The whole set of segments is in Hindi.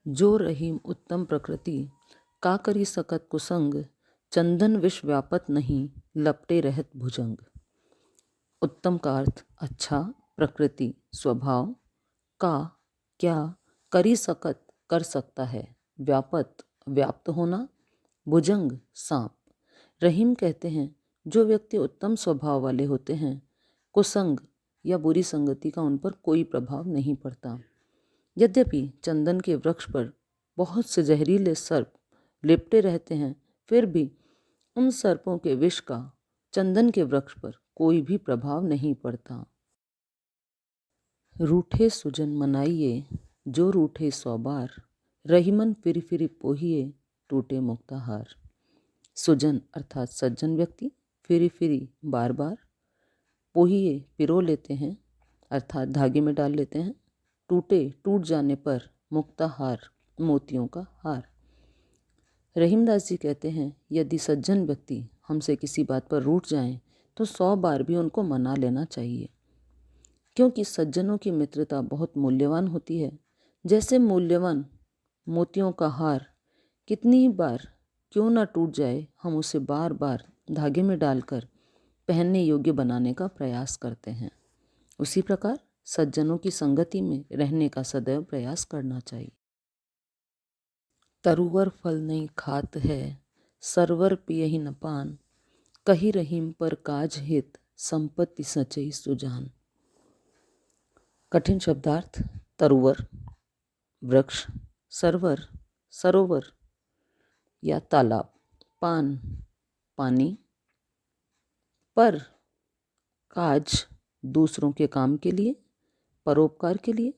जो रहीम उत्तम प्रकृति का करी सकत कुसंग, चंदन विष व्यापत नहीं लपटे रहत भुजंग। उत्तम का अर्थ अच्छा, प्रकृति स्वभाव, का क्या, करी सकत कर सकता है, व्यापत व्याप्त होना, भुजंग सांप। रहीम कहते हैं जो व्यक्ति उत्तम स्वभाव वाले होते हैं, कुसंग या बुरी संगति का उन पर कोई प्रभाव नहीं पड़ता। यद्यपि चंदन के वृक्ष पर बहुत से जहरीले सर्प लिपटे रहते हैं, फिर भी उन सर्पों के विष का चंदन के वृक्ष पर कोई भी प्रभाव नहीं पड़ता। रूठे सुजन मनाइए जो रूठे 100 बार, रहीमन फिरी फिरी पोहिए टूटे मुक्ताहार। सुजन अर्थात सज्जन व्यक्ति, फिरी फिरी बार बार, पोहिए पिरो लेते हैं अर्थात धागे में डाल लेते हैं, टूट जाने पर मुक्ताहार मोतियों का हार। रहीमदास जी कहते हैं यदि सज्जन व्यक्ति हमसे किसी बात पर रूठ जाएं तो 100 बार भी उनको मना लेना चाहिए, क्योंकि सज्जनों की मित्रता बहुत मूल्यवान होती है। जैसे मूल्यवान मोतियों का हार कितनी बार क्यों ना टूट जाए, हम उसे बार बार धागे में डालकर पहनने योग्य बनाने का प्रयास करते हैं, उसी प्रकार सज्जनों की संगति में रहने का सदैव प्रयास करना चाहिए। तरुवर फल नहीं खात है, सरवर पियहि न पान, कही रहीम पर काज हित, संपत्ति सचई सुजान। कठिन शब्दार्थ। तरुवर वृक्ष, सरवर सरोवर या तालाब, पान पानी, पर काज दूसरों के काम के लिए, परोपकार के लिए,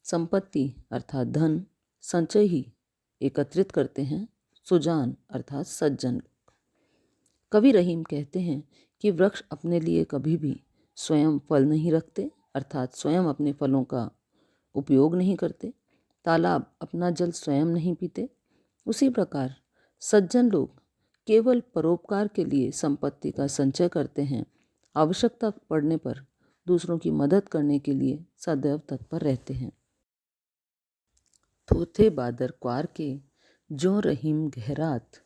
संपत्ति अर्थात धन, संचय ही एकत्रित करते हैं, सुजान अर्थात सज्जन। कवि रहीम कहते हैं कि वृक्ष अपने लिए कभी भी स्वयं फल नहीं रखते अर्थात स्वयं अपने फलों का उपयोग नहीं करते, तालाब अपना जल स्वयं नहीं पीते, उसी प्रकार सज्जन लोग केवल परोपकार के लिए संपत्ति का संचय करते हैं, आवश्यकता पड़ने पर दूसरों की मदद करने के लिए सदैव तत्पर रहते हैं। थोथे बादर क्वार के जो रहीम गहरात,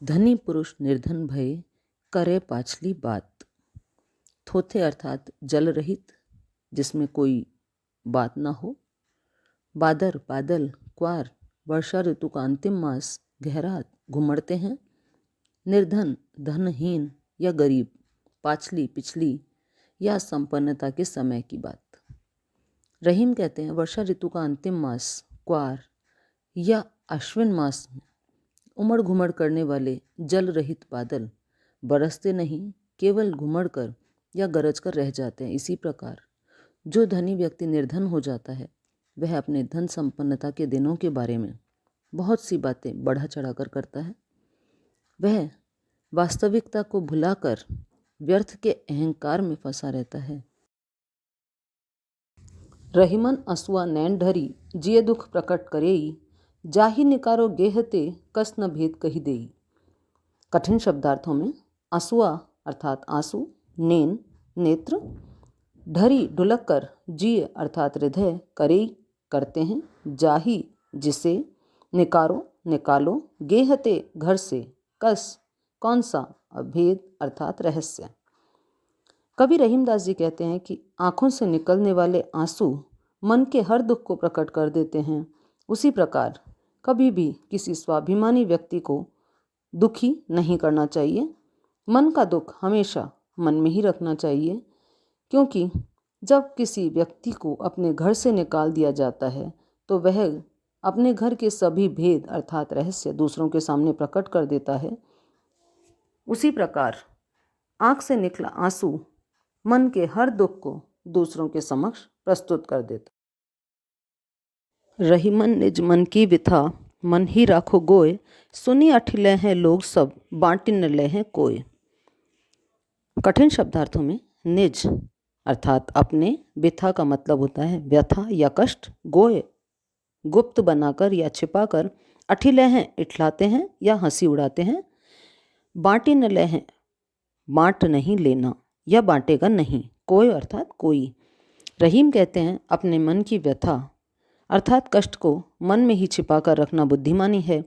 धनी पुरुष निर्धन भय करे पाछली बात। थोथे अर्थात जल रहित, जिसमें कोई बात ना हो, बादर बादल, क्वार वर्षा ऋतु का अंतिम मास, गहरात घुमड़ते हैं, निर्धन धनहीन या गरीब, पाछली पिछली या संपन्नता के समय की बात। रहीम कहते हैं वर्षा ऋतु का अंतिम मास क्वार या अश्विन मास में उमड़ घुमड़ करने वाले जल रहित बादल बरसते नहीं, केवल घुमड़ कर या गरज कर रह जाते हैं। इसी प्रकार जो धनी व्यक्ति निर्धन हो जाता है, वह अपने धन संपन्नता के दिनों के बारे में बहुत सी बातें बढ़ा चढ़ाकर करता है। वह वास्तविकता को भुलाकर व्यर्थ के अहंकार में फंसा रहता है। रहीमन असुआ नैन ढरी जिये दुख प्रकट करेई, जाहि निकारो गेहते कस न भेद कही देई। कठिन शब्दार्थों में असुआ अर्थात आंसू, नैन नेत्र, ढरी ढुलक कर, जिय अर्थात हृदय, करेई करते हैं, जाहि जिसे, निकारो निकालो, गेहते घर से, कस कौन सा, भेद अर्थात रहस्य। कवि रहीमदास जी कहते हैं कि आँखों से निकलने वाले आंसू मन के हर दुख को प्रकट कर देते हैं, उसी प्रकार कभी भी किसी स्वाभिमानी व्यक्ति को दुखी नहीं करना चाहिए। मन का दुख हमेशा मन में ही रखना चाहिए, क्योंकि जब किसी व्यक्ति को अपने घर से निकाल दिया जाता है तो वह अपने घर के सभी भेद अर्थात रहस्य दूसरों के सामने प्रकट कर देता है। उसी प्रकार आँख से निकला आंसू मन के हर दुख को दूसरों के समक्ष प्रस्तुत कर देता। रहीमन निज मन की विथा, मन ही राखो गोय, सुनी अठिले हैं लोग सब, बांटी न ले हैं कोय। कठिन शब्दार्थों में निज अर्थात अपने, विथा का मतलब होता है व्यथा या कष्ट, गोय गुप्त बनाकर या छिपाकर, अठिले हैं इठलाते हैं या हंसी उड़ाते हैं, बांटी न ले हैं बांट नहीं लेना या बांटेगा नहीं, कोय अर्थात कोई। रहीम कहते हैं अपने मन की व्यथा अर्थात कष्ट को मन में ही छिपा कर रखना बुद्धिमानी है।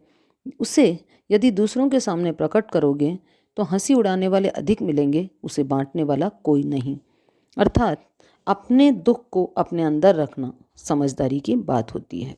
उसे यदि दूसरों के सामने प्रकट करोगे तो हंसी उड़ाने वाले अधिक मिलेंगे, उसे बांटने वाला कोई नहीं। अर्थात अपने दुख को अपने अंदर रखना समझदारी की बात होती है।